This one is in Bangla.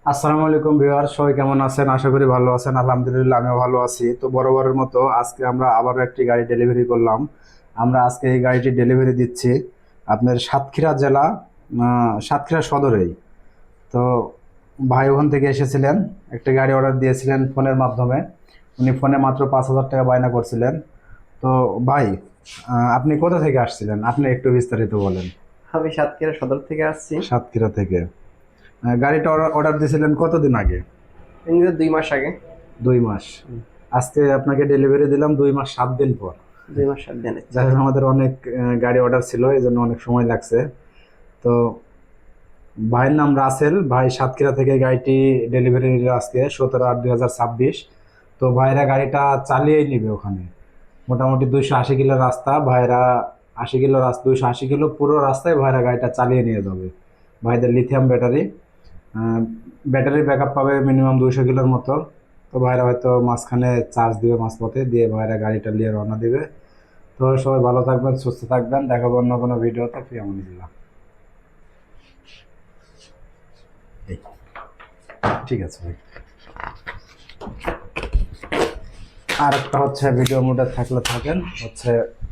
আসসালামু আলাইকুম ভিউয়ার, সবাই কেমন আছেন? আশা করি ভালো আছেন। আলহামদুলিল্লাহ, আমিও ভালো আছি। তো বরাবরের মতো আজকে আমরা আবারও একটি গাড়ি ডেলিভারি করলাম। আমরা আজকে এই গাড়িটি ডেলিভারি দিচ্ছি আপনার সাতক্ষীরা জেলা, সাতক্ষীরা সদরেই। তো ভাই ওখান থেকে এসেছিলেন, একটা গাড়ি অর্ডার দিয়েছিলেন ফোনের মাধ্যমে। উনি ফোনে মাত্র 5,000 টাকা বায়না করছিলেন। তো ভাই, আপনি কোথা থেকে আসছিলেন? আপনি একটু বিস্তারিত বলেন। আমি সাতক্ষীরা সদর থেকে আসছি। সাতক্ষীরা থেকে গাড়িটা অর্ডার দিয়েছিলেন কতদিন আগে? ইংরেজি 2 মাস আগে। 2 মাস। আজকে আপনাকে ডেলিভারি দিলাম 2 মাস 7 দিন পর। 2 মাস 7 দিন। যাই হোক, আমাদের অনেক গাড়ি অর্ডার ছিল, এই জন্য অনেক সময় লাগছে। তো ভাইয়ের নাম রাসেল, ভাই সাতক্ষীরা থেকে গাড়িটি ডেলিভারি নিল আজকে 17/8/2026। তো ভাইরা গাড়িটা চালিয়েই নিবে ওখানে। মোটামুটি 280 কিলো রাস্তা, ভাইরা 80 কিলো রাস্তা, 280 কিলো পুরো রাস্তায় ভাইরা গাড়িটা চালিয়ে নিয়ে যাবে। ভাইদের লিথিয়াম ব্যাটারি, ব্যাটারি ব্যাকআপ পাবে মিনিমাম 200 কিলোর মতো। তো ভাইরা হয়তো মাঝখানে চার্জ দিবে, মাঝপথে দিয়ে ভাইরা গাড়িটা নিয়ে রওনা দিবে। তো সবাই ভালো থাকবেন, সুস্থ থাকবেন, দেখাবো অন্য কোনো ভিডিওতে। ফি আমানিল্লাহ। এই, ঠিক আছে ভাই। আর একটা হচ্ছে ভিডিও মোডে থাকলে থাকেন হচ্ছে